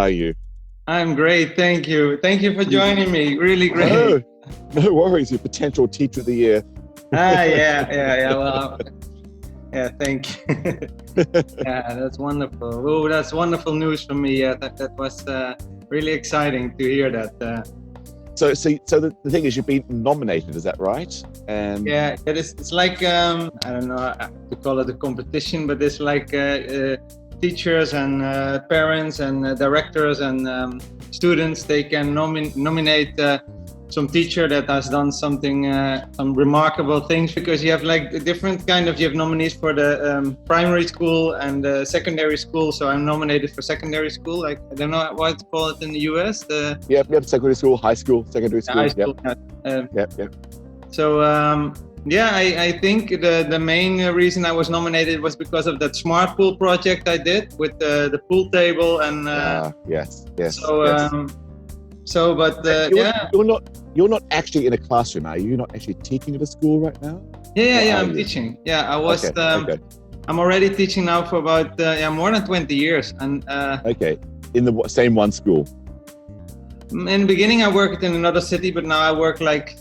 are you? I'm great, thank you. Thank you for joining me. Really great. No worries. Your potential teacher of the year. Yeah. Well, yeah, thank you. Yeah, that's wonderful. Oh, that's wonderful news for me. That was really exciting to hear that. So the thing is, you've been nominated. Is that right? And yeah, it's like I don't know to call it a competition, but it's like teachers and parents and directors and students. They can nominate some teacher that has done something, some remarkable things, because you have like a different kind of, you have nominees for the primary school and secondary school. So I'm nominated for secondary school. Like, I don't know what to call it in the US. Yep, secondary school, high school, secondary school. High school. Yep. So I think the main reason I was nominated was because of that smart pool project I did with the pool table and yes. You're not actually in a classroom, are you? You're not actually teaching at a school right now? Yeah, I'm teaching. Yeah, I was. Okay. I'm already teaching now for about more than 20 years. And okay, in the same one school. In the beginning, I worked in another city, but now I work like,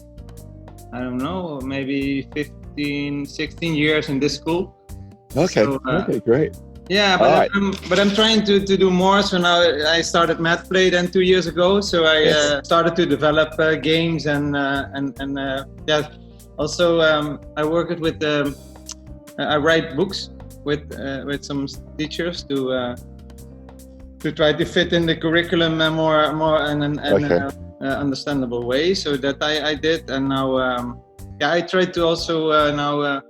I don't know, maybe 15, 16 years in this school. Okay. So, okay, great. Yeah, but I'm trying to do more. So now I started Math Play then 2 years ago. So I started to develop games and also I work with I write books with some teachers to try to fit in the curriculum more in an understandable way. So that I did, and now I try to also now.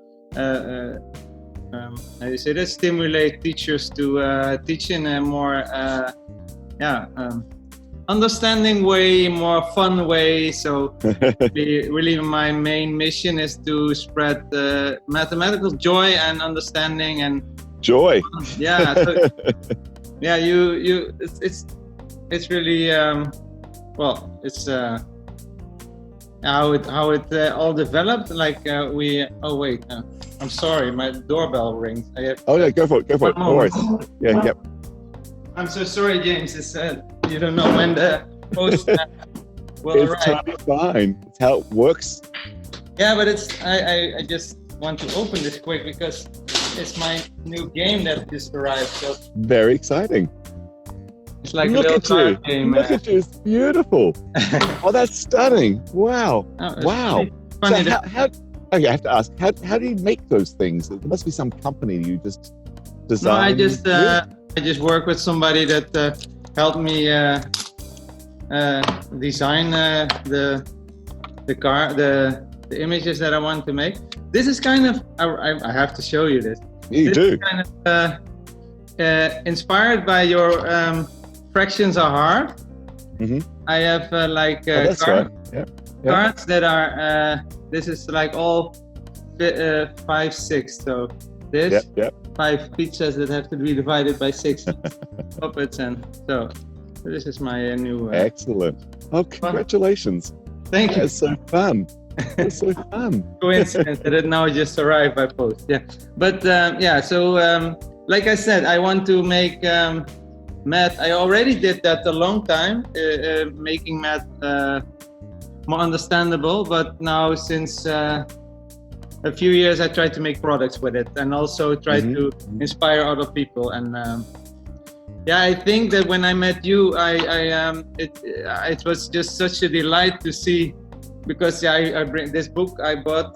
Stimulate teachers to teach in a more understanding way, more fun way. So really my main mission is to spread mathematical joy and understanding and joy. Yeah. So, yeah, it's really it's how it all developed. Like I'm sorry, my doorbell rings. Go for it. No worries. Yeah, yep. I'm so sorry, James. It's you don't know when the post will arrive. It's totally fine. It's how it works. Yeah, but I just want to open this quick because it's my new game that just arrived. So very exciting. It's like a little card game. Look at you, it's beautiful. Oh, that's stunning. Wow. Wow. Really funny so I have to ask, how do you make those things? There must be some company you just design. No, I just work with somebody that helped me design the images that I want to make. This is kind of I have to show you this. You do. Is kind of inspired by your fractions are hard. Mm-hmm. I have cards that are this is like all 5, 6. So this 5 pizzas that have to be divided by 6 puppets, and so this is my new. Excellent! Oh, congratulations! Thank you. That's so fun. It's so fun. Coincidence that it now just arrived by post. Yeah, but So like I said, I want to make math. I already did that a long time, making math more understandable. But now, since a few years, I try to make products with it, and also try to inspire other people. And I think that when I met you, it was just such a delight to see, because I bring this book I bought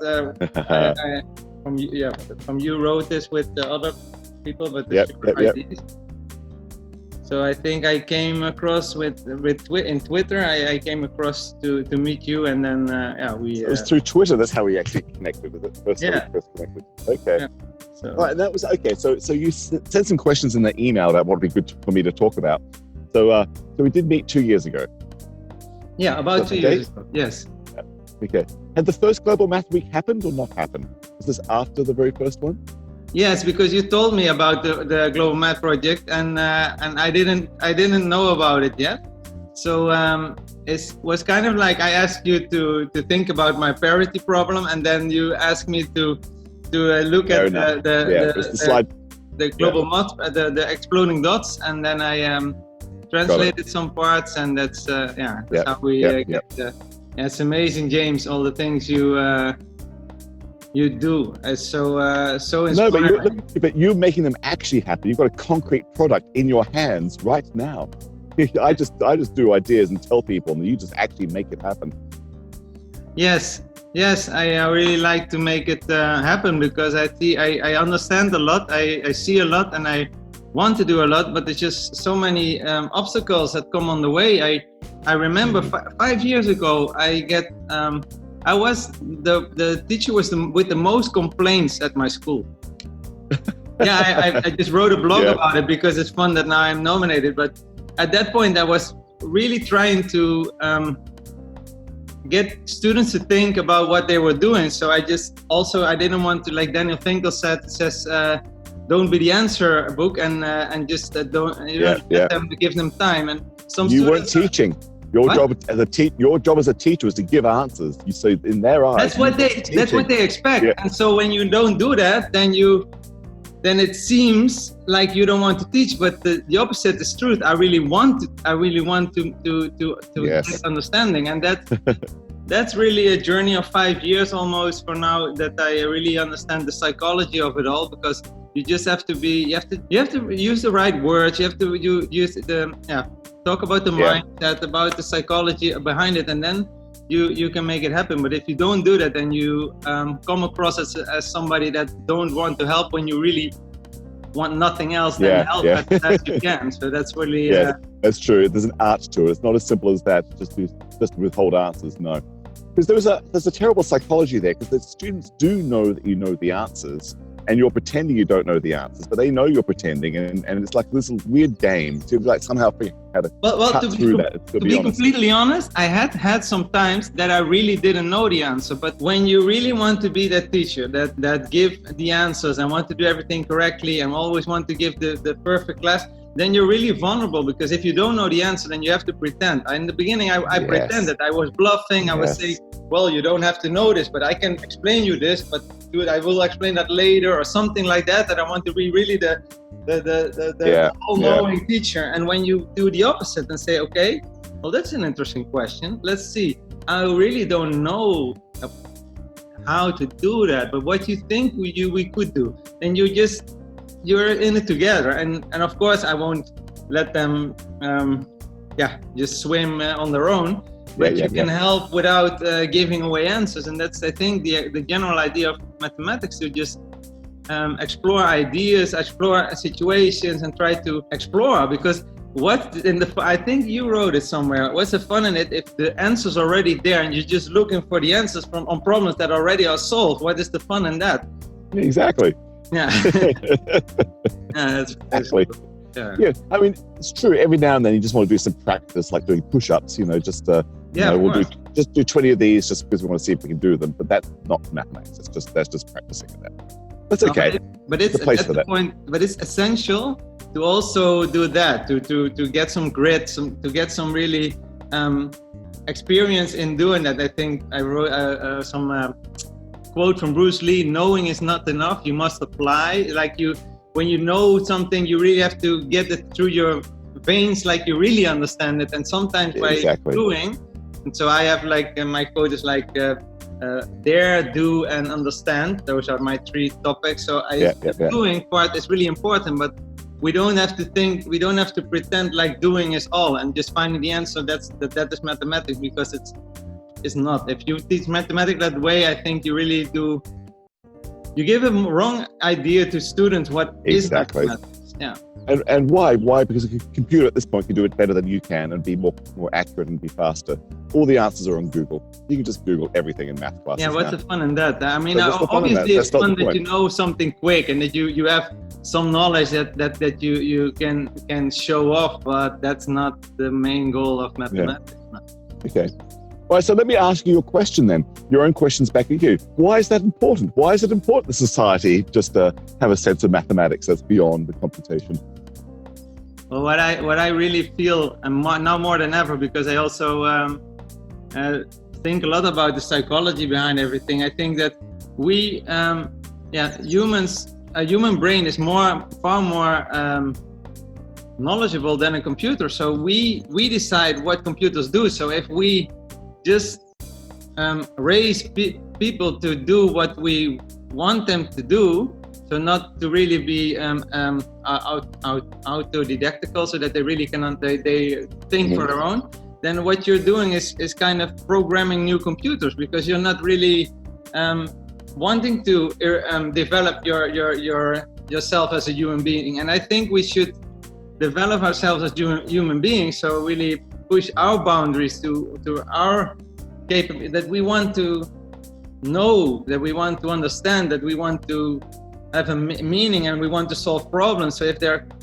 from you. Wrote this with the other people, but ideas. So I think I came across in Twitter. I came across to meet you, and then we. It was through Twitter. That's how we actually connected with it. First connected. Okay. Yeah. So. Right, and that was okay. So you sent some questions in the email that would be good for me to talk about. So we did meet 2 years ago. Yeah, about 2 years ago. Yes. Okay. Had the first Global Math Week happened or not happened? Was this after the very first one? Yes, because you told me about the Global Math Project, and I didn't know about it yet. So it was kind of like I asked you to think about my parity problem, and then you asked me to look at the slide, the global math, the exploding dots, and then translated some parts, and that's how we get. It's amazing, James. All the things you do. It's so inspiring. No, but you're making them actually happen. You've got a concrete product in your hands right now. I just do ideas and tell people, and you just actually make it happen. Yes, I really like to make it happen, because I understand a lot, I see a lot, and I want to do a lot, but there's just so many obstacles that come on the way. I remember 5 years ago, I was the teacher with the most complaints at my school. I just wrote a blog about it because it's fun that now I'm nominated. But at that point, I was really trying to get students to think about what they were doing. So I didn't want to, like Daniel Finkel says, don't be the answer book, and just don't let them, give them time. And you weren't teaching. Your job as a teacher was to give answers. You say in their eyes. That's what they expect. Yeah. And so when you don't do that, then it seems like you don't want to teach. But the opposite is truth. I really want to get understanding, and that's really a journey of 5 years almost for now, that I really understand the psychology of it all, because you just have to you have to use the right words. You have to use talk about the mindset, about the psychology behind it, and then you can make it happen. But if you don't do that, then you come across as somebody that don't want to help when you really want nothing else than help as you can. So that's really that's true. There's an art to it. It's not as simple as that. Just to withhold answers. No, because there's a terrible psychology there, because the students do know that you know the answers, and you're pretending you don't know the answers, but they know you're pretending, and it's like this weird game to like somehow figure out how to cut through that. To be completely honest, I had some times that I really didn't know the answer. But when you really want to be that teacher that give the answers and want to do everything correctly and always want to give the perfect class, then you're really vulnerable, because if you don't know the answer, then you have to pretend. In the beginning, I pretended. I was bluffing. I was saying, well, you don't have to know this, but I can explain you this, but I will explain that later, or something like that, that I want to be really the all-knowing teacher. And when you do the opposite and say, okay, well, that's an interesting question. Let's see. I really don't know how to do that, but what you think we could do, then you're in it together. And of course, I won't let them just swim on their own, but you can help without giving away answers. And that's, I think, the general idea of mathematics, to just explore ideas, explore situations, and try to explore. Because I think you wrote it somewhere, what's the fun in it if the answer's already there and you're just looking for the answers on problems that already are solved? What is the fun in that? Exactly. Yeah. That's exactly. Yeah, I mean, it's true. Every now and then you just want to do some practice, like doing push-ups, we'll do 20 of these just because we want to see if we can do them. But that's not mathematics. That's just practicing that. That's okay. But it's at the point. But it's essential to also do that, to get some grit, to get some really experience in doing that. I think I wrote some quote from Bruce Lee: "Knowing is not enough. You must apply." When you know something, you really have to get it through your veins, like you really understand it. And sometimes by doing, and so I have my quote is dare, do, and understand. Those are my 3 topics. So the doing part is really important, but we don't have to think, we don't have to pretend like doing is all and just finding the answer. That is mathematics, because it's not. If you teach mathematics that way, I think you really do. You give a wrong idea to students what is mathematics. Yeah. And why? Why? Because a computer at this point can do it better than you can and be more accurate and be faster. All the answers are on Google. You can just Google everything in math classes. Yeah, what's the fun in that? I mean, obviously it's fun that you know something quick and that you have some knowledge that you can show off, but that's not the main goal of mathematics. Yeah. Okay. All right, so let me ask you a question then. Your own questions back at you. Why is that important? Why is it important to society just to have a sense of mathematics that's beyond the computation? Well, what I really feel, and now more than ever, because I also think a lot about the psychology behind everything. I think that we, humans, a human brain is far more knowledgeable than a computer. So we decide what computers do. So if we just raise people to do what we want them to do, so not to really be autodidactical, so that they really cannot they think for their own, then what you're doing is kind of programming new computers, because you're not really wanting to develop yourself as a human being. And I think we should develop ourselves as human beings, so really push our boundaries to our capability, that we want to know, that we want to understand, that we want to have a meaning, and we want to solve problems. So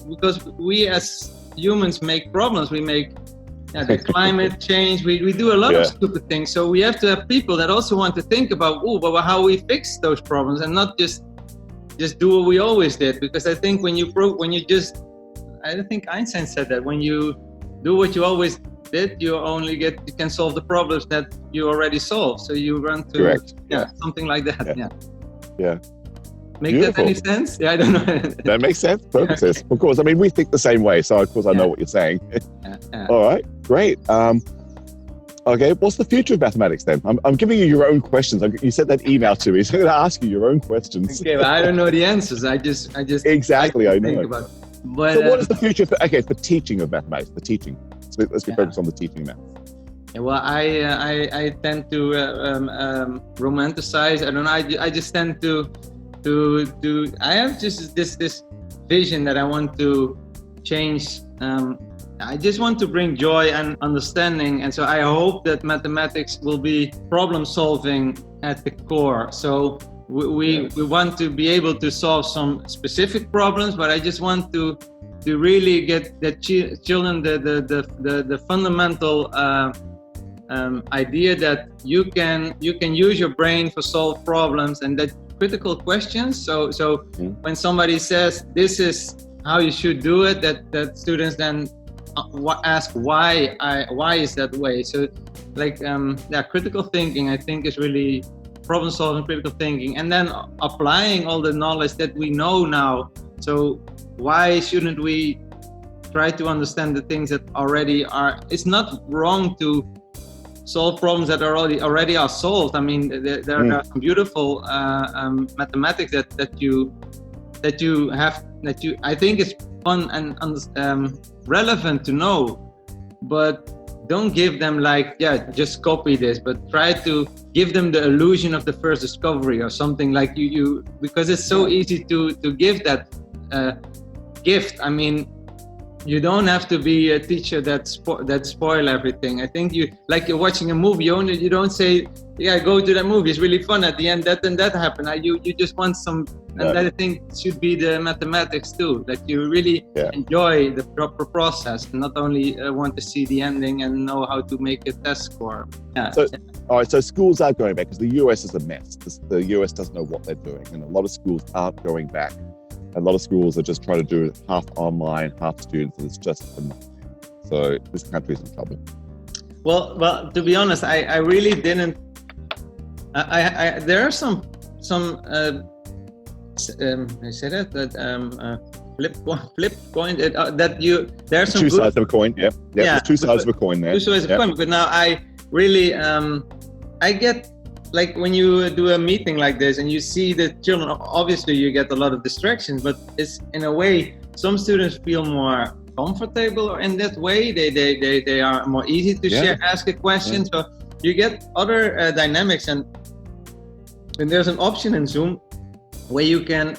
because we as humans make problems, we make the climate change, we do a lot of stupid things. So we have to have people that also want to think about how we fix those problems, and not just do what we always did. Because I think I think Einstein said that when you do what you always did, you can solve the problems that you already solved. So you run to something like that. Yeah. Make Beautiful. that any sense? Yeah, I don't know. That makes sense. Perfect sense. Of course. I mean, we think the same way, so of course I know what you're saying. All right, great. Okay, what's the future of mathematics then? I'm giving you your own questions. You sent that email to me, so I'm going to ask you your own questions. Okay, but I don't know the answers. I just exactly. I know. Think about it. But, so what is the future for teaching of mathematics? The teaching. So let's be focused on the teaching now. Well, I tend to romanticize. I don't know. I just tend to I have just this vision that I want to change. I just want to bring joy and understanding, and so I hope that mathematics will be problem solving at the core. So we want to be able to solve some specific problems, but I just want to really get the children the fundamental idea that you can use your brain for solve problems, and that critical questions. So when somebody says this is how you should do it, that students then ask why is that way. So critical thinking, I think, is really problem solving, critical thinking, and then applying all the knowledge that we know now. So why shouldn't we try to understand the things that already are? It's not wrong to solve problems that are already are solved. I mean, there are some beautiful mathematics that you have, that I think is fun and relevant to know, but don't give them just copy this, but try to give them the illusion of the first discovery or something, like you because it's so easy to give that gift. I mean, you don't have to be a teacher that spoil everything. I think you're watching a movie. You don't say, go to that movie, it's really fun at the end, that and that happened. You just want some, and that I think should be the mathematics too, that you really enjoy the proper process, and not only want to see the ending and know how to make a test score. All right, so schools are going back, because the US is a mess. The US doesn't know what they're doing, and a lot of schools aren't going back. A lot of schools are just trying to do half online, half students, and it's just enough. So this country is in trouble. Well, to be honest, I really didn't. There are some I said it, that flip coin that you. There are some two sides of a coin. Yeah. There's two sides of a coin there. Two sides of a coin. But now I really I get. Like when you do a meeting like this and you see the children, obviously you get a lot of distractions, but it's in a way, some students feel more comfortable in that way. They are more easy to ask a question. So you get other dynamics, and there's an option in Zoom where you can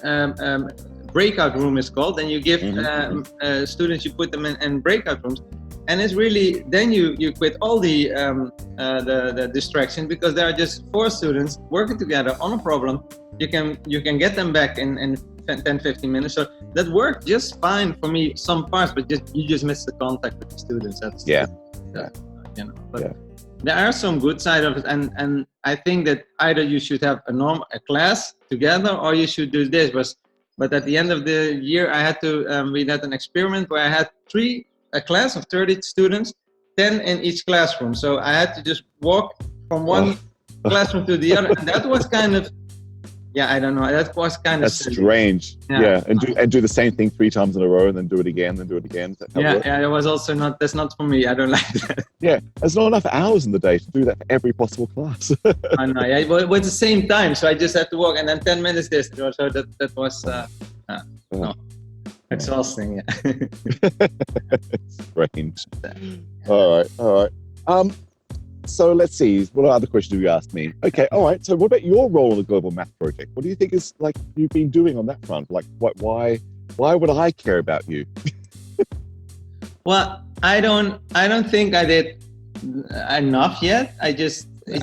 breakout room is called, and you give students, you put them in breakout rooms. And it's really, then you quit all the distraction, because there are just 4 students working together on a problem. You can get them back in 10-15 minutes. So that worked just fine for me some parts, but you just miss the contact with the students. That's there are some good sides of it, and I think that either you should have a class together, or you should do this. But at the end of the year, I had to we had an experiment where I had a class of 30 students, 10 in each classroom. So I had to just walk from one classroom to the other. And that was kind of Yeah, I don't know. That was kind of That's strange. Yeah. And do the same thing 3 times in a row, and then do it again, then do it again. Yeah. It was also not. That's not for me. I don't like that. Yeah, there's not enough hours in the day to do that for every possible class. I know. Yeah, well, it was the same time, so I just had to walk, and then 10 minutes this. So that was no, exhausting. Yeah. Strange. All right. So let's see. What other questions do you ask me? Okay. All right. So what about your role in the global math project? What do you think is like you've been doing on that front? Like, why would I care about you? Well, I don't think I did enough yet. It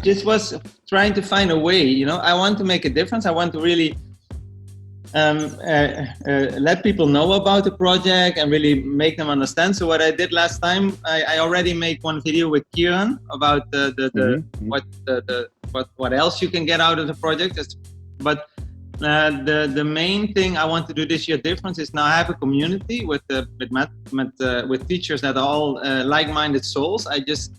just was trying to find a way. You know, I want to make a difference. I want to really let people know about the project and really make them understand. So what I did last time, I already made one video with Kieran about what else you can get out of the project. But the main thing I want to do this year difference is now I have a community with teachers that are all like-minded souls. I just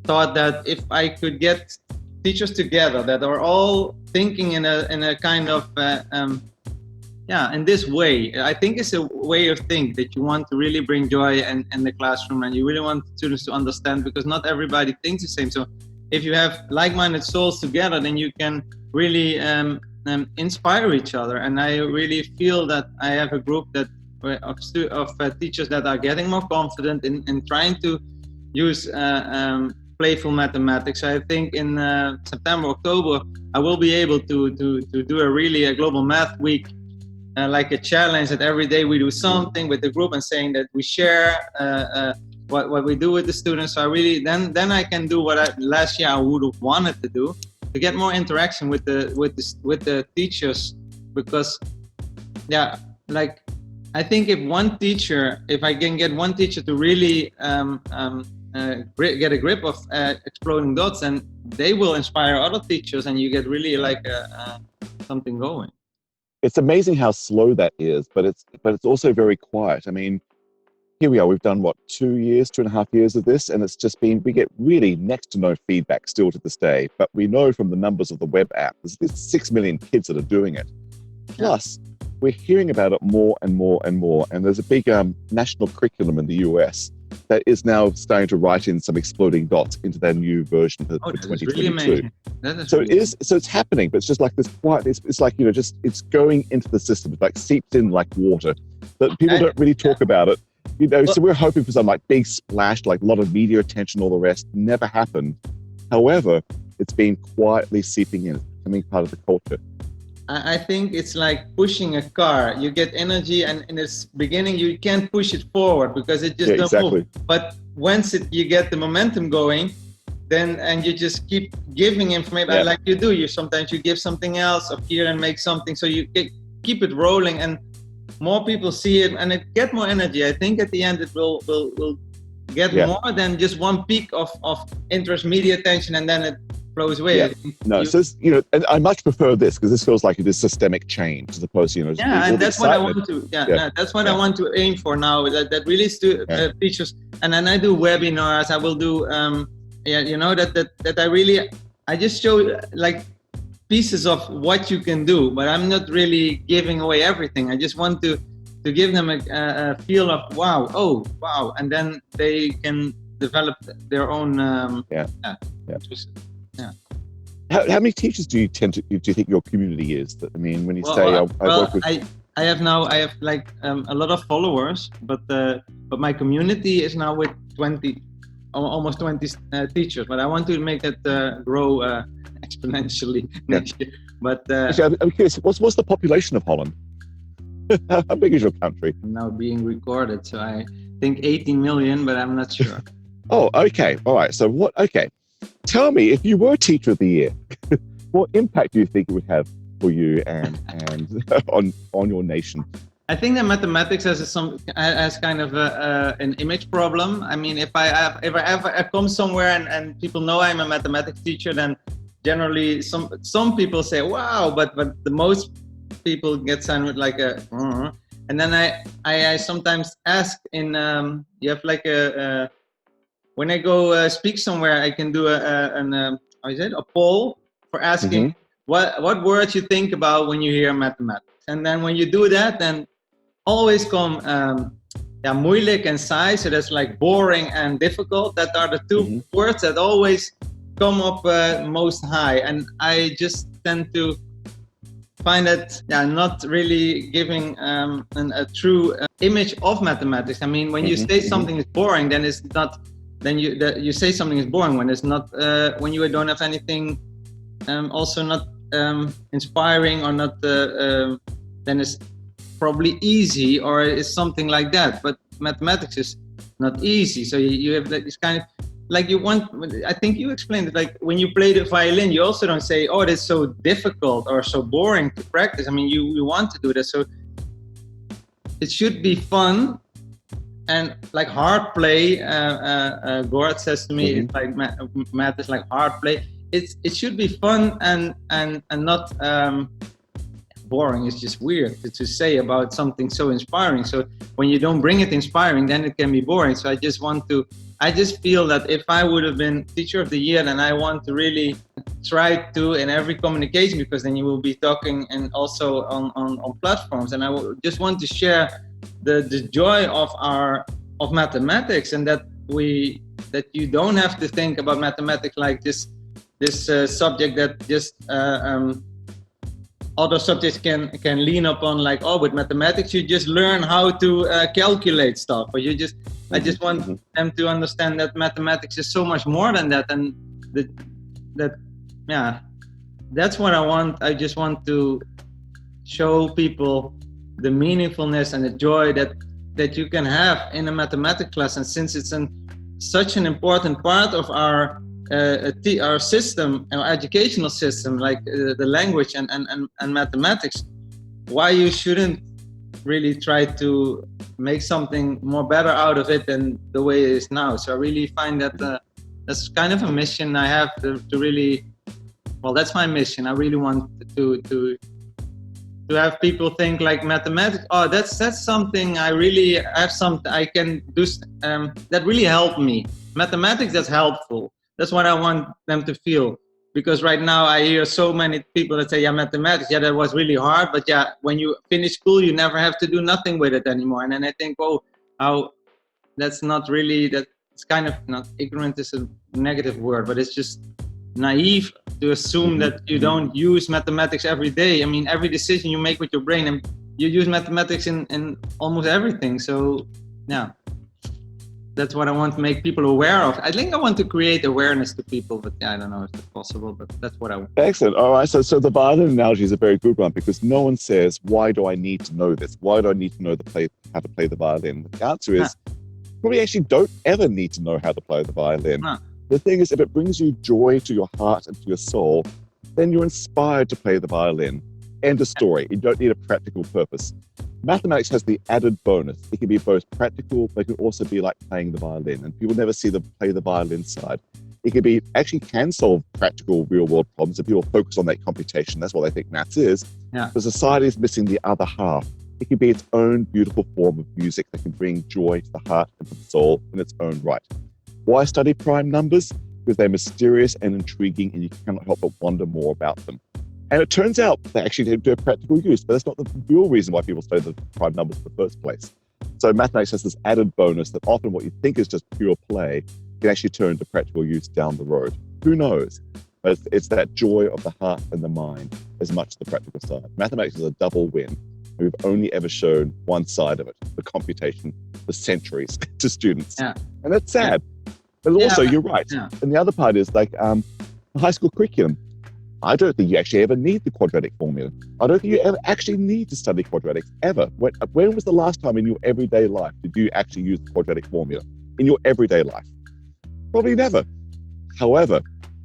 thought that if I could get teachers together that are all thinking in a kind of in this way, I think it's a way of thinking that you want to really bring joy in the classroom, and you really want students to understand, because not everybody thinks the same. So if you have like-minded souls together, then you can really inspire each other. And I really feel that I have a group of teachers that are getting more confident in trying to use playful mathematics. I think in September, October, I will be able to do a global math week, like a challenge that every day we do something with the group and saying that we share what we do with the students. So I really then I can do what last year I would have wanted to do, to get more interaction with the teachers, because like I think if I can get one teacher to really get a grip of exploding dots, and they will inspire other teachers, and you get really like something going. It's amazing how slow that is, but it's also very quiet. I mean, here we are. We've done 2.5 years of this, and it's just been, we get really next to no feedback still to this day. But we know from the numbers of the web app, there's 6 million kids that are doing it. Plus, we're hearing about it more and more and more. And there's a big national curriculum in the US that is now starting to write in some exploding dots into their new version for 2022. Really so it's happening, but it's just like this quiet. It's like, you know, it's going into the system. It's like seeps in like water, but people don't really talk about it. You know, so we're hoping for some like big splash, like a lot of media attention, all the rest. Never happened. However, it's been quietly seeping in, becoming part of the culture. I think it's like pushing a car. You get energy, and in its beginning you can't push it forward because it just don't move. But once you get the momentum going, then and you just keep giving information like you do. Sometimes you give something else up here and make something, so you keep it rolling, and more people see it, and it get more energy. I think at the end it will get more than just one peak of interest, media attention, and then it flows away. So you know, and I much prefer this because this feels like it is systemic change as opposed to, you know. And that's what I want to. That's what I want to aim for now. That really teachers, and then I do webinars. I will do you know, that I just show like pieces of what you can do, but I'm not really giving away everything. I just want to give them a feel of wow, and then they can develop their own. How many teachers do you think your community is? That, I mean, when you say I work with. I have like a lot of followers, but my community is now with almost 20 teachers. But I want to make it grow exponentially next year. But I'm curious, what's the population of Holland? How big is your country? I'm now being recorded, so I think 18 million, but I'm not sure. Oh, okay, all right. So what? Okay. Tell me, if you were Teacher of the Year, what impact do you think it would have for you and on your nation? I think that mathematics has kind of an image problem. I mean, if I come somewhere and people know I'm a mathematics teacher, then generally some people say wow, but the most people get signed with like a. And then I sometimes ask you have like a. When I go speak somewhere, I can do a poll for asking what words you think about when you hear mathematics. And then when you do that, then always come moeilijk and saai, so that's like boring and difficult. That are the two words that always come up most high. And I just tend to find that not really giving a true image of mathematics. I mean, when you say something is boring, then it's not. Then you say something is boring when it's not. When you don't have anything, also not inspiring or not. Then it's probably easy or it's something like that. But mathematics is not easy. So you have this kind of. Like you want, I think you explained it, like when you play the violin, you also don't say, oh, that's so difficult or so boring to practice. I mean, you want to do that. So it should be fun and like hard play. Gord says to me, it's like math is like hard play. It should be fun and not boring. It's just weird to say about something so inspiring. So when you don't bring it inspiring, then it can be boring. So I just feel that if I would have been teacher of the year, then I want to really try to in every communication, because then you will be talking and also on platforms, and I just want to share the joy of mathematics, and that you don't have to think about mathematics like this subject that just other subjects can lean upon, like, oh, with mathematics you just learn how to calculate stuff, or I just want them to understand that mathematics is so much more than that, and that's what I want. I just want to show people the meaningfulness and the joy that you can have in a mathematics class, and since it's such an important part of our system, our educational system, like the language and mathematics, why you shouldn't really try to make something more better out of it than the way it is now. So I really find that that's kind of a mission I have to really, well, that's my mission. I really want to have people think like mathematics, oh, that's something I really have, something I can do that really helped me. Mathematics, that's helpful. That's what I want them to feel. Because right now I hear so many people that say, mathematics, that was really hard. But when you finish school, you never have to do nothing with it anymore. And then I think, that's not really, it's kind of, not ignorant is a negative word, but it's just naive to assume that you don't use mathematics every day. I mean, every decision you make with your brain, and you use mathematics in almost everything. So, that's what I want to make people aware of. I think I want to create awareness to people, but I don't know if it's possible, but that's what I want. Excellent. All right. So the violin analogy is a very good one, because no one says, why do I need to know this? Why do I need to know how to play the violin? The answer is, probably actually don't ever need to know how to play the violin. The thing is, if it brings you joy to your heart and to your soul, then you're inspired to play the violin. End of story. You don't need a practical purpose. Mathematics has the added bonus. It can be both practical, but it can also be like playing the violin. And people never see the play the violin side. It can solve practical real world problems if people focus on that computation. That's what they think maths is. But society is missing the other half. It can be its own beautiful form of music that can bring joy to the heart and to the soul in its own right. Why study prime numbers? Because they're mysterious and intriguing, and you cannot help but wonder more about them. And it turns out they actually do a practical use, but that's not the real reason why people study the prime numbers in the first place. So mathematics has this added bonus that often what you think is just pure play can actually turn into practical use down the road. Who knows? But it's that joy of the heart and the mind as much as the practical side. Mathematics is a double win. We've only ever shown one side of it, the computation, the centuries to students. And that's sad. But also, you're right. And the other part is like the high school curriculum. I don't think you actually ever need the quadratic formula. I don't think you ever actually need to study quadratics, ever. When was the last time in your everyday life did you actually use the quadratic formula? In your everyday life? Probably never. However,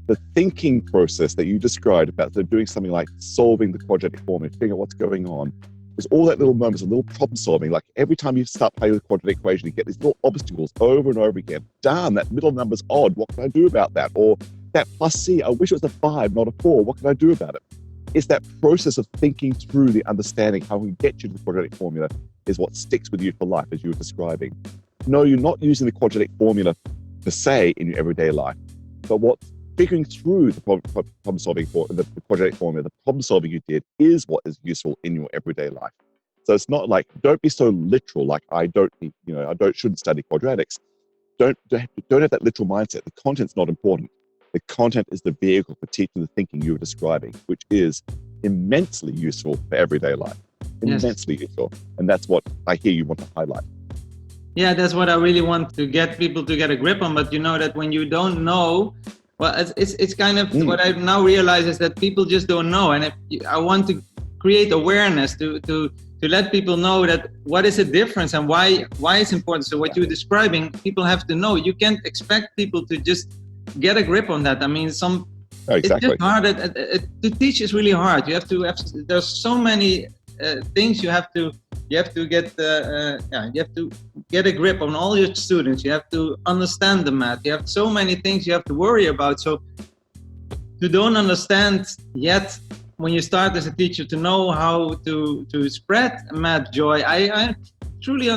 the thinking process that you described about doing something like solving the quadratic formula, figuring out what's going on, is all that little moments of little problem solving. Like every time you start playing with the quadratic equation, you get these little obstacles over and over again. Darn, that middle number's odd. What can I do about that? Or that plus C, I wish it was a 5, not a 4. What can I do about it? It's that process of thinking through the understanding how we get you to the quadratic formula is what sticks with you for life, as you were describing. No, you're not using the quadratic formula per se in your everyday life, but what figuring through the problem solving for the project formula, the problem solving you did is what is useful in your everyday life. So it's not like, don't be so literal, like I shouldn't study quadratics. Don't have that literal mindset. The content's not important. The content is the vehicle for teaching the thinking you were describing, which is immensely useful for everyday life. Immensely useful. And that's what I hear you want to highlight. Yeah, that's what I really want to get people to get a grip on. But you know that when you don't know, well, it's kind of what I now realize is that people just don't know. And I want to create awareness to let people know that what is the difference and why it's important. So what you're describing, people have to know. You can't expect people to just get a grip on that. I mean, exactly. It's just hard. To teach is really hard. There's so many things you have to get a grip on all your students. You have to understand the math. You have so many things you have to worry about. So you don't understand yet when you start as a teacher to know how to spread math joy. I fully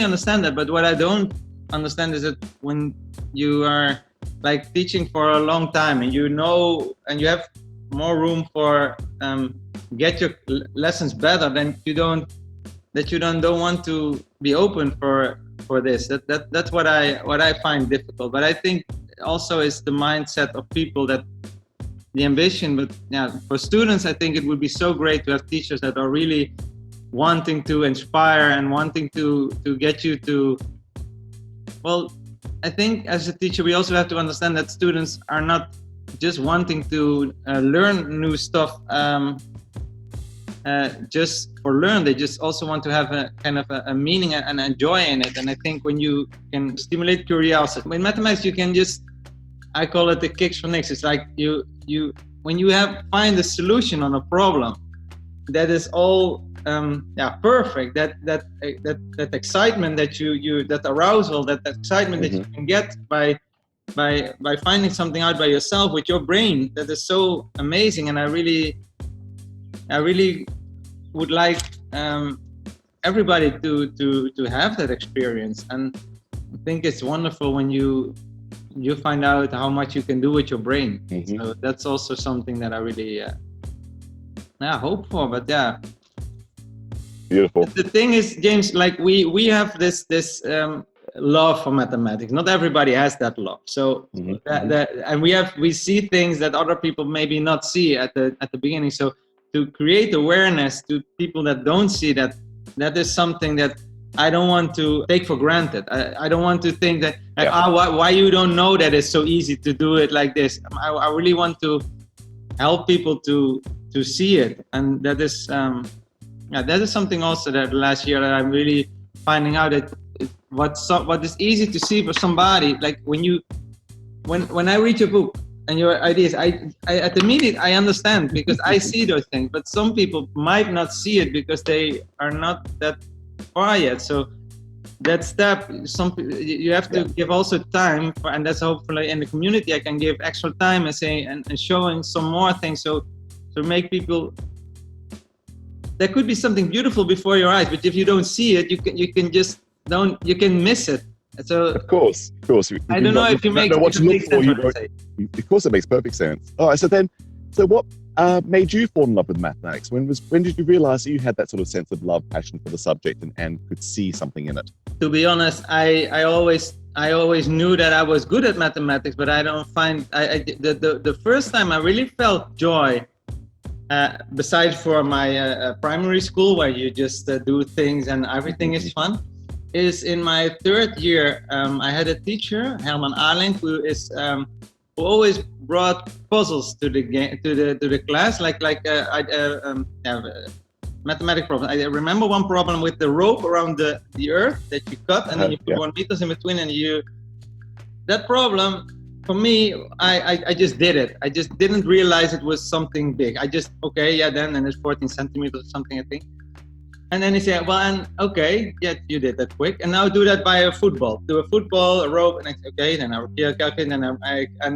understand that. But what I don't understand is that when you are like teaching for a long time and you have more room for get your lessons better, then you don't want to be open for this. That's what I find difficult. But I think also it's the mindset of people, that the ambition. But yeah, for students, I think it would be so great to have teachers that are really wanting to inspire and wanting to get you to, well, I think as a teacher, we also have to understand that students are not just wanting to learn new stuff just for learn. They just also want to have a kind of a meaning and a joy in it. And I think when you can stimulate curiosity, in mathematics, you can I call it the kicks for nicks. It's like when you find a solution on a problem that is all perfect, that excitement that arousal, that excitement that you can get by finding something out by yourself with your brain, that is so amazing. And I really would like everybody to have that experience. And I think it's wonderful when you find out how much you can do with your brain. So that's also something that I really hope for. But yeah, beautiful. The thing is, James, like we have this love for mathematics. Not everybody has that love. So and we see things that other people maybe not see at the beginning. So to create awareness to people that don't see that is something that I don't want to take for granted. I don't want to think that why you don't know that it's so easy to do it like this. I really want to help people to see it, and that is something also that last year that I'm really finding out that what is easy to see for somebody, like when I read your book and your ideas, I at the minute I understand because I see those things, but some people might not see it because they are not that far yet. So that step, you have to give also time for, and that's hopefully in the community I can give extra time and showing some more things, so make people. There could be something beautiful before your eyes, but if you don't see it, you can miss it. So of course. I don't know if you make what to look for. Of course, it makes perfect sense. All right. So what made you fall in love with mathematics? When did you realize that you had that sort of sense of love, passion for the subject, and could see something in it? To be honest, I always knew that I was good at mathematics, but I don't find the first time I really felt joy. Besides for my primary school, where you just do things and everything is fun, is in my third year. I had a teacher, Herman Arling, who always brought puzzles to the class, like mathematical problems. I remember one problem with the rope around the earth that you cut, and then you put 1 meter in between, and that problem. For me, I just did it. I just didn't realize it was something big. I just, then it's 14 centimeters or something, I think. And then he said, you did that quick. And now do that by a football. Do a football, a rope, and I say, and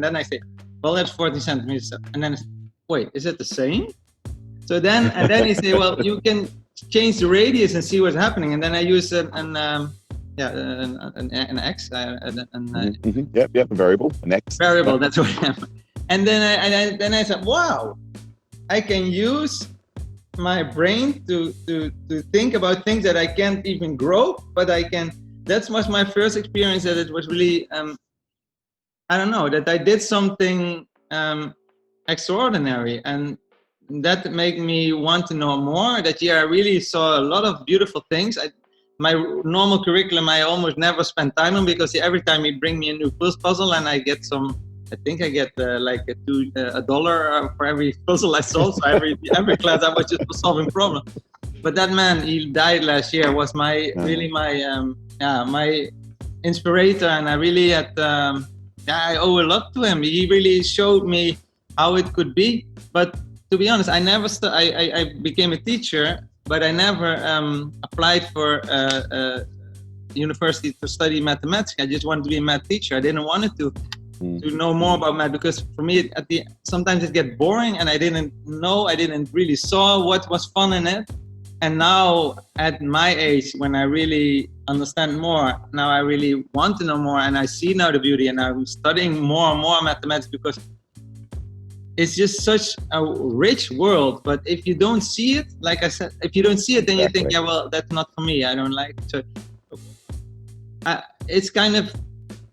then I say, well, that's 14 centimeters. And then I say, wait, is it the same? So then he said, well, you can change the radius and see what's happening. And then I use an X. A variable, an X. Variable, that's what I am. And then I said, wow, I can use my brain to think about things that I can't even grow, but I can. That was my first experience, that it was really, I don't know, that I did something extraordinary, and that made me want to know more. That year I really saw a lot of beautiful things. My normal curriculum I almost never spent time on, because every time you bring me a new puzzle and I get some, I think I get like $1 for every puzzle I solve. So every class I was just solving problems. But that man, he died last year, was my inspirator, and I really had I owe a lot to him. He really showed me how it could be. But to be honest, I never I became a teacher, but I never applied for university to study mathematics. I just wanted to be a math teacher. I didn't want to know more about math, because for me sometimes it gets boring, and I didn't really saw what was fun in it. And now at my age, when I really understand more, now I really want to know more, and I see now the beauty, and I'm studying more and more mathematics, because it's just such a rich world. But if you don't see it, like I said, if you don't see it, then you think, yeah, well, that's not for me. I don't like it. So it's kind of,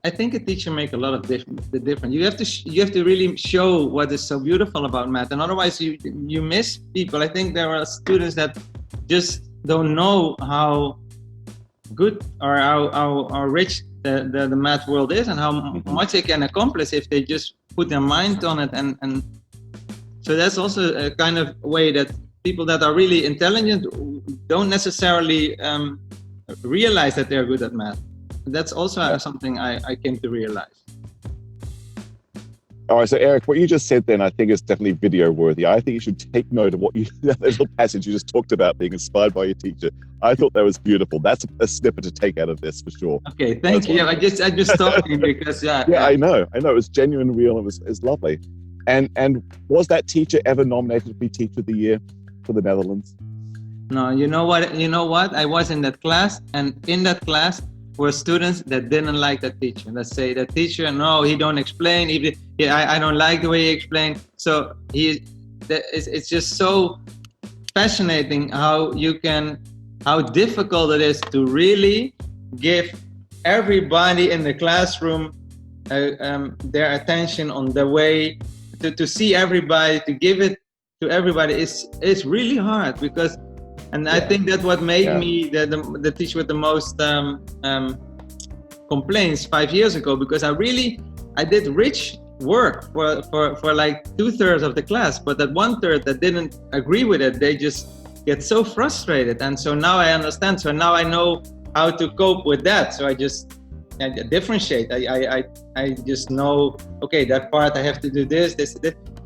I think a teacher make a lot of the difference. You have to really show what is so beautiful about math, and otherwise you miss people. I think there are students that just don't know how good or how rich the math world is, and how much they can accomplish if they just put their mind on it. And so that's also a kind of way that people that are really intelligent don't necessarily realize that they're good at math. That's also something I came to realize. All right, so Erik, what you just said then, I think is definitely video worthy. I think you should take note of that little passage you just talked about being inspired by your teacher. I thought that was beautiful. That's a snippet to take out of this for sure. Okay, thank you. I just talking because yeah, I know. It was genuine, real. It was lovely. And was that teacher ever nominated to be Teacher of the Year for the Netherlands? No, you know what? I was in that class, and in that class were students that didn't like that teacher. Let's say that teacher, no, he don't explain. I don't like the way he explained. So it's just so fascinating how difficult it is to really give everybody in the classroom their attention on the way to see everybody, to give it to everybody. It's really hard, because. And I think that's what made me the teacher with the most complaints 5 years ago, because I did rich work for like 2/3 of the class, but that 1/3 that didn't agree with it, they just get so frustrated. And so now I understand. So now I know how to cope with that. So I differentiate. I just know, okay, that part I have to do this.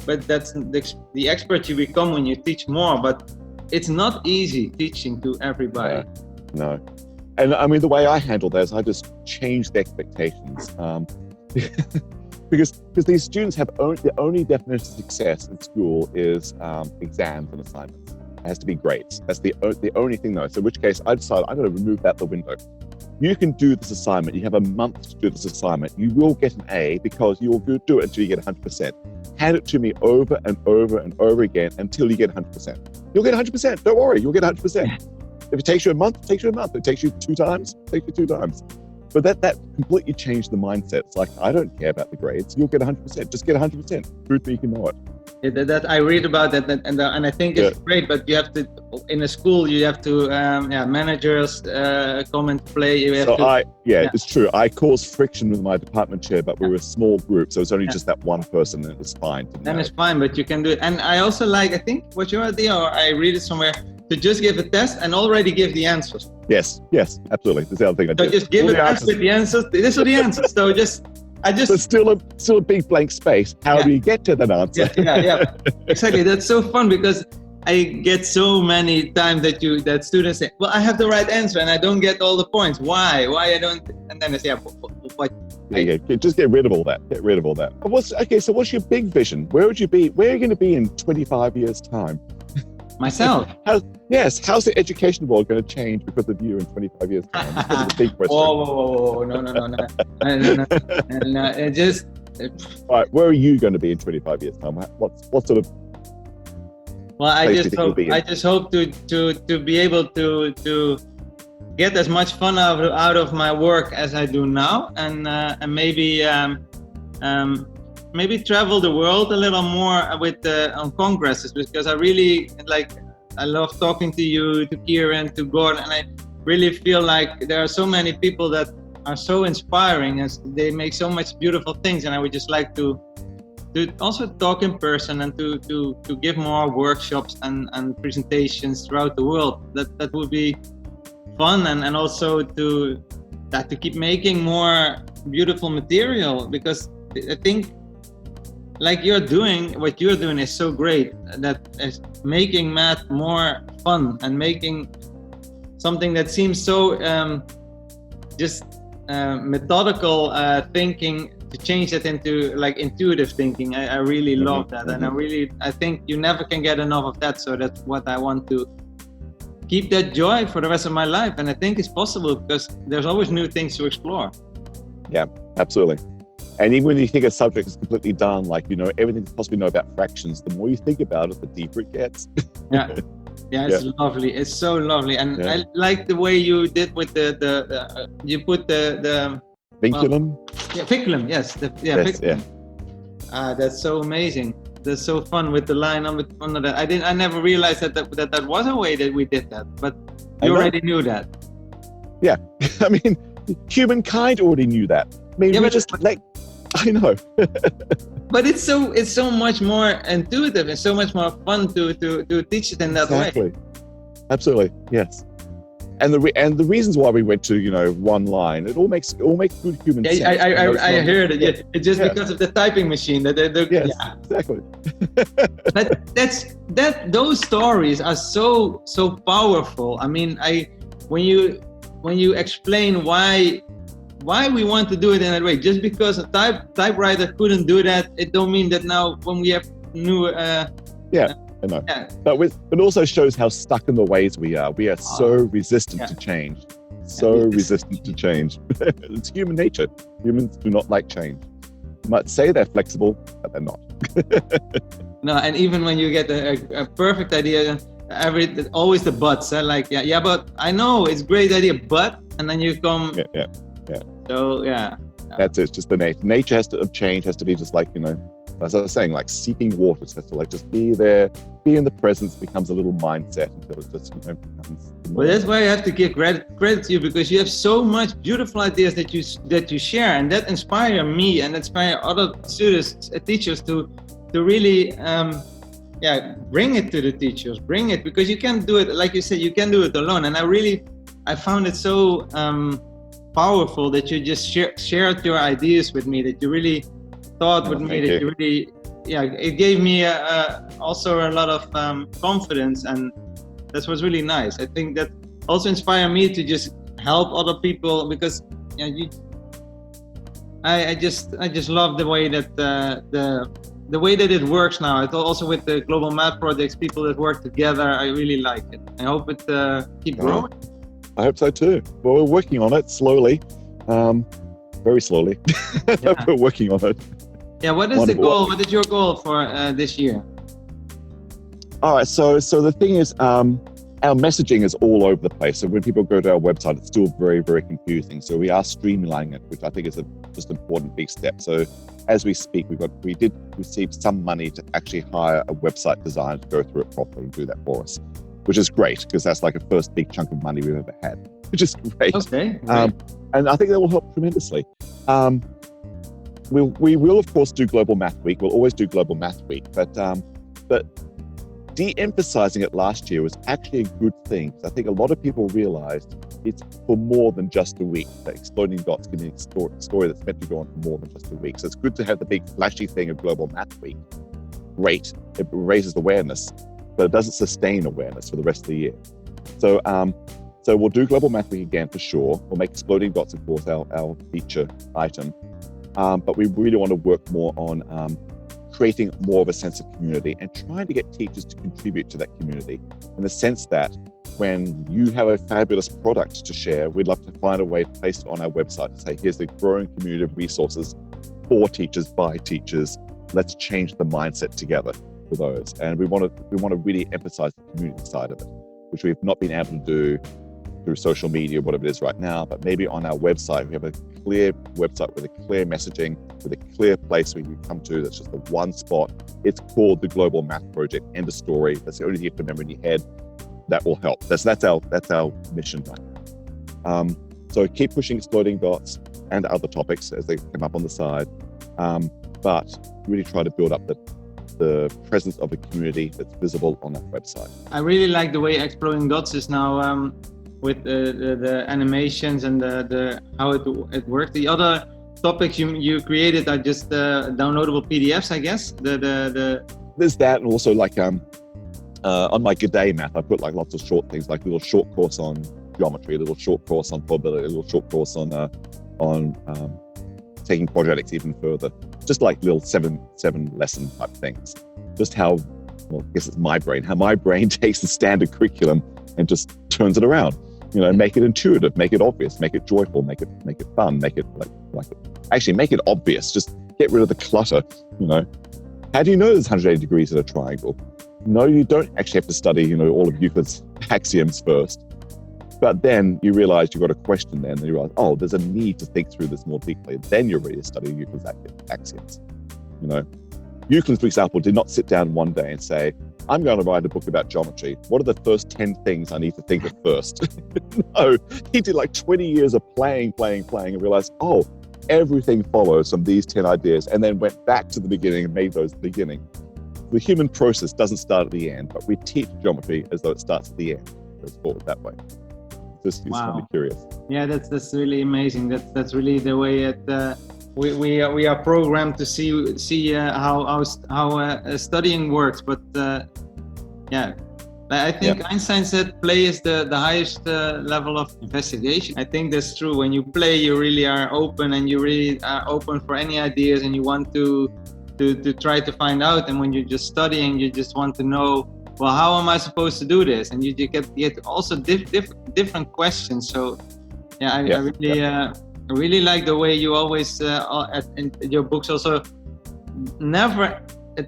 But that's the expert you become when you teach more. But it's not easy teaching to everybody. No. And I mean, the way I handle that is I just change the expectations. Because these students have the only definition of success in school is exams and assignments. It has to be grades. That's the only thing though. So in which case I decided I'm going to remove that the window. You can do this assignment. You have a month to do this assignment. You will get an A because you will do it until you get 100%. Hand it to me over and over and over again until you get 100%. You'll get 100%. Don't worry, you'll get 100%. If it takes you a month, it takes you a month. If it takes you 2 times, it takes you 2 times. But that completely changed the mindset. It's like, I don't care about the grades. You'll get 100%. Just get 100%. Prove me you can know it. That I read about that, and I think it's great. But you have to, in a school, you have to managers come and play. It's true. I caused friction with my department chair, but we were a small group, so it's only just that one person, and it was fine. Then it's fine, but you can do it. And I also I think what's your idea, or I read it somewhere, to just give a test and already give the answers. Yes, absolutely. That's the other thing I do. So just give a test with the answers. These are the answers. So But still a big blank space. How do you get to that answer? Yeah. Exactly. That's so fun, because I get so many times that students say, "Well, I have the right answer and I don't get all the points. Why I don't?" And then I say, "What?" Just get rid of all that. Get rid of all that. So what's your big vision? Where would you be? Where are you going to be in 25 years' time? Myself. How's the education world going to change because of you in 25 years' time? That's a big question. Whoa. No. It just, All right, where are you going to be in 25 years' time? What sort of? Well, I just hope to be able to get as much fun out of my work as I do now, and maybe travel the world a little more with on congresses, because I really I love talking to you, to Kieran, to Gordon, and I really feel like there are so many people that are so inspiring, as they make so much beautiful things, and I would just like to also talk in person and to give more workshops and presentations throughout the world. That would be fun, and also to keep making more beautiful material, because I think what you're doing is so great, that is making math more fun and making something that seems so methodical thinking, to change that into intuitive thinking. I really love that, and I think you never can get enough of that. So that's what I want to keep, that joy for the rest of my life, and I think it's possible because there's always new things to explore. Yeah, absolutely. And even when you think a subject is completely done, everything you possibly know about fractions, the more you think about it, the deeper it gets. Yeah, it's lovely. It's so lovely, and I like the way you did with you put the vinculum. Vinculum. Yes. Vinculum. That's so amazing. That's so fun with the line under that. I never realized that was a way that we did that, but you already knew that. Yeah, I mean, humankind already knew that. I mean, I know. But it's so much more intuitive. It's so much more fun to teach it in that way. Absolutely, yes. And the reasons why we went to one line, it all makes good human sense. I heard it. Yeah. It's just because of the typing machine that exactly. But those stories are so powerful. I mean, when you explain why we want to do it in that way, just because a typewriter couldn't do that, it don't mean that now when we have new I know. Yeah. But it also shows how stuck in the ways we are. We are so resistant to change. Resistant to change. It's human nature. Humans do not like change. You might say they're flexible, but they're not. No, and even when you get a perfect idea, always the buts. But I know it's a great idea, but, and then you come. Yeah. So that's it. It's just the nature. Nature has to be just as I was saying, seeking water. It has to just be there, be in the presence, becomes a little mindset until it just becomes. Well, that's why I have to give credit to you, because you have so much beautiful ideas that you share, and that inspire me and inspire other students, teachers to really bring it to the teachers, bring it, because you can't do it, like you said, you can't do it alone. And I found it so powerful that you just shared your ideas with me, that you really thought with me, that you really, it gave me also a lot of confidence, and that was really nice. I think that also inspired me to just help other people, because I just love the way that the way that it works now. It's also with the global math projects, people that work together. I really like it. I hope it keep growing. I hope so too. Well, we're working on it slowly, very slowly. We're working on it. Yeah, what is the goal? What is your goal for this year? All right, so the thing is, our messaging is all over the place. So when people go to our website, it's still very, very confusing. So we are streamlining it, which I think is just an important big step. So as we speak, we did receive some money to actually hire a website designer to go through it properly and do that for us, which is great, because that's a first big chunk of money we've ever had, which is great. Okay. And I think that will help tremendously. We will, of course, do Global Math Week. We'll always do Global Math Week, but de-emphasizing it last year was actually a good thing. I think a lot of people realized it's for more than just a week. That Exploding Dots giving a story that's meant to go on for more than just a week. So it's good to have the big flashy thing of Global Math Week. Great. It raises awareness, but it doesn't sustain awareness for the rest of the year. So we'll do Global Math Week again for sure. We'll make Exploding Dots, of course, our feature item. But we really want to work more on creating more of a sense of community and trying to get teachers to contribute to that community, in the sense that when you have a fabulous product to share, we'd love to find a way to place it on our website to say, here's the growing community of resources for teachers, by teachers. Let's change the mindset together for those. And we want to really emphasize the community side of it, which we've not been able to do through social media, whatever it is right now, but maybe on our website, we have a clear website with a clear messaging, with a clear place where you come to. That's just the one spot. It's called the Global Math Project. End of story. That's the only thing you have to remember in your head. That will help. That's our mission right now. So keep pushing exploding dots and other topics as they come up on the side, but really try to build up the presence of a community that's visible on that website. I really like the way Exploding Dots is now with the animations and the how it works. The other topics you created are just downloadable PDFs, I guess. There's that, and also like on my Gday Map, I put like lots of short things, like a little short course on geometry, a little short course on probability, a little short course on taking quadratics even further. Just like little seven lesson type things. Just how, well, I guess it's my brain, how my brain takes the standard curriculum and just turns it around. You know, make it intuitive, make it obvious, make it joyful, make it fun, make it actually make it obvious. Just get rid of the clutter. You know, how do you know there's 180 degrees in a triangle? No, you don't actually have to study, you know, all of Euclid's axioms first. But then you realize you've got a question then, and you realize, oh, there's a need to think through this more deeply. Then you're ready to study Euclid's axioms. You know, Euclid, for example, did not sit down one day and say, I'm going to write a book about geometry. What are the first 10 things I need to think of first? No, he did like 20 years of playing and realized, oh, everything follows from these 10 ideas, and then went back to the beginning and made those the beginning. The human process doesn't start at the end, but we teach geometry as though it starts at the end. It goes forward that way. Just wow. Curious. Yeah, that's really amazing. That's really the way we are programmed to see how studying works. But yeah, I think Einstein said play is the highest level of investigation. I think that's true. When you play, you really are open, and you really are open for any ideas, and you want to try to find out. And when you're just studying, you just want to know, well, how am I supposed to do this? And you get also different questions. So yeah, I really like the way you always in your books also never a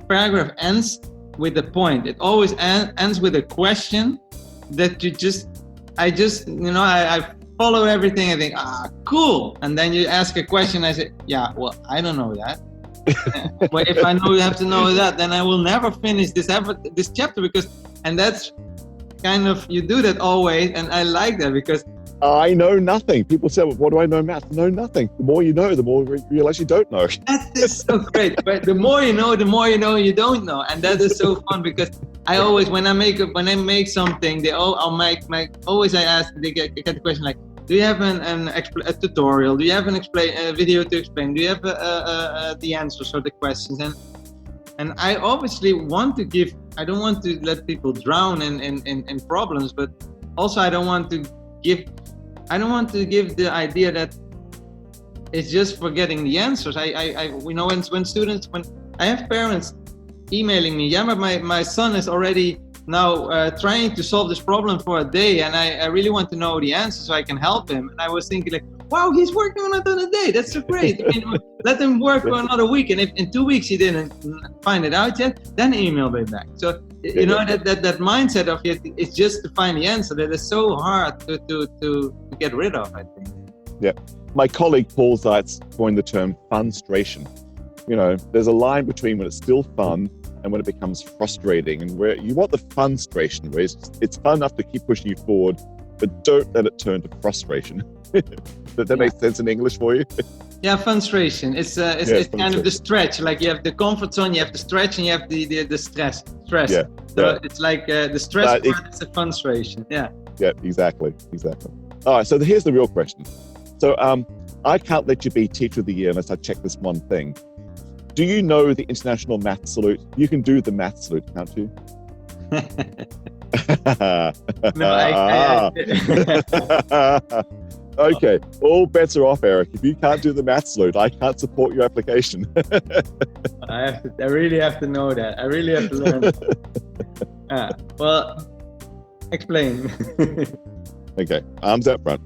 paragraph ends with a point. It always ends with a question that I follow everything. I think, cool. And then you ask a question. I say, yeah, well, I don't know that. But if I know you have to know that, then I will never finish this chapter, and that's kind of, you do that always, and I like that because I know nothing. People say, well, what do I know math? Know nothing. The more you know, the more you realize you don't know. That is so great. But the more you know you don't know, and that is so fun because I always, when I make something, they always I ask, they get the question like, do you have a tutorial? Do you have a video to explain? Do you have the answers for the questions? And I obviously want to give. I don't want to let people drown in problems, but also I don't want to give the idea that it's just forgetting the answers. I when I have parents emailing me, yeah, but my son is already now trying to solve this problem for a day, and I really want to know the answer so I can help him. And I was thinking like, wow, he's working on it on a day. That's so great. I mean, let him work for another week, and if in 2 weeks he didn't find it out yet, then email me back. So you know that mindset of it, it's just to find the answer that is so hard to get rid of, I think. Yeah, my colleague Paul Zeitz coined the term funstration. You know, there's a line between when it's still fun and when it becomes frustrating, and where you want the funstration, where it's fun enough to keep pushing you forward, but don't let it turn to frustration. Does that make sense in English for you? Yeah, funstration. It's kind of the stretch. Like you have the comfort zone, you have the stretch, and you have the stress. Yeah, so it's like the stress part is the funstration. Yeah. Yeah, exactly. All right, so here's the real question. So I can't let you be Teacher of the Year unless I check this one thing. Do you know the International Math Salute? You can do the Math Salute, can't you? No, Okay, all bets are off, Erik. If you can't do the Math Salute, I can't support your application. I really have to know that. I really have to learn that. Well, explain. Okay, arms out front.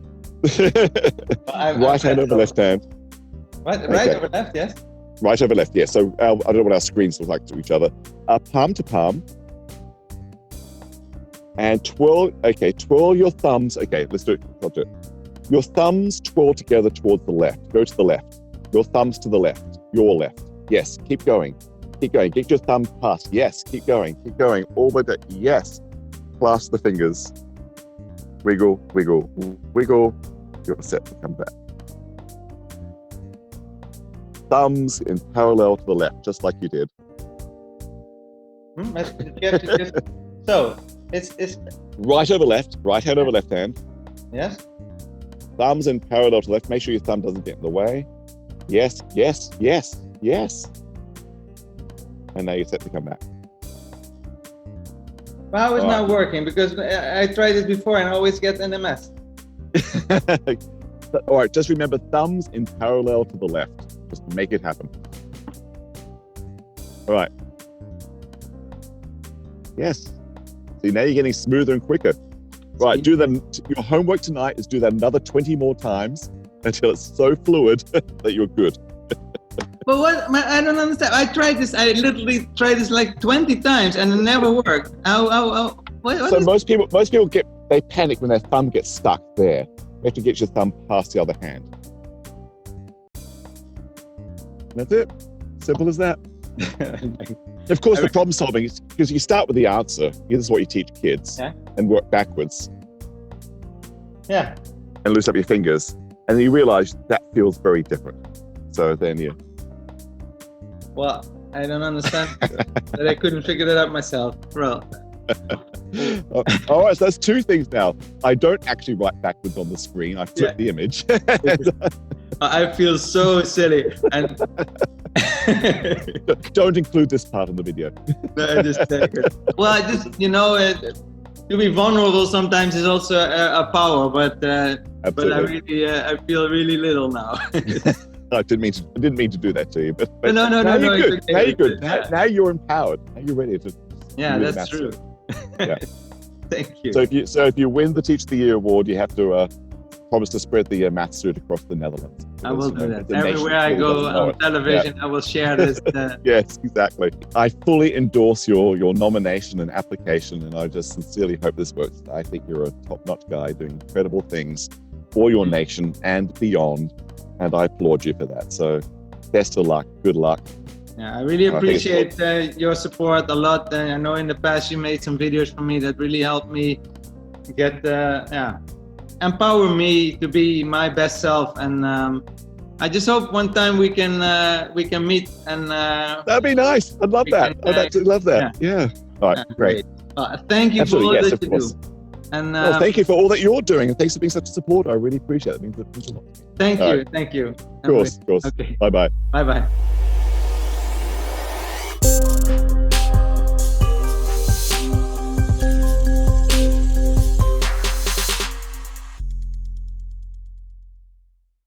Right hand over left hand. Right over left, yes. Right over left, yes. So I don't know what our screens look like to each other. Palm to palm. And twirl your thumbs. Okay, let's do it. Let's do it. Your thumbs twirl together towards the left. Go to the left. Your thumbs to the left. Your left. Yes, keep going. Keep going. Get your thumb past. Yes, keep going. Keep going. All the way. Yes. Clasp the fingers. Wiggle, wiggle, wiggle. You're set to come back. Thumbs in parallel to the left, just like you did. So it's right over left. Right hand over left hand. Yes. Thumbs in parallel to left. Make sure your thumb doesn't get in the way. Yes, yes, yes, yes. And now you're set to come back. How is not working? Because I tried it before and I always get in a mess. All right, just remember thumbs in parallel to the left. Just make it happen. All right. Yes. See, now you're getting smoother and quicker. Right, do them. Your homework tonight is do that another 20 more times until it's so fluid that you're good. But what? I don't understand. I tried this. I literally tried this like 20 times and it never worked. So most people they panic when their thumb gets stuck there. You have to get your thumb past the other hand. That's it. Simple as that. Of course, the problem solving is because you start with the answer. This is what you teach kids, and work backwards. Yeah. And loose up your fingers, and then you realize that feels very different. So then you. Well, I don't understand that I couldn't figure that out myself. Well. All right, so that's two things now. I don't actually write backwards on the screen. I flip the image. I feel so silly. And don't include this part in the video. No, I just take it. Well, I just, to be vulnerable sometimes is also a power, but I feel really little now. I didn't mean to do that to you, but no. Now you're good. Okay. Now you're good. Now you're empowered. Now you're ready to. Yeah, that's true. Yeah. Thank you. So if you win the Teach of the Year award, you have to promise to spread the maths route across the Netherlands. I will do that. Everywhere I go on television, I will share this. Yes, exactly. I fully endorse your nomination and application, and I just sincerely hope this works. I think you're a top-notch guy doing incredible things for your nation and beyond, and I applaud you for that. So best of luck. Good luck. Yeah, I really appreciate your support a lot. I know in the past you made some videos for me that really helped me get empower me to be my best self, and I just hope one time we can meet and that'd be nice. I'd love that. I'd actually love that. Yeah. All right, great. Thank you Absolutely, for all yes, that you do. And thank you for all that you're doing, and thanks for being such a supporter. I really appreciate it. It means a lot. Thank you. Of course. Okay. Bye-bye. Bye-bye.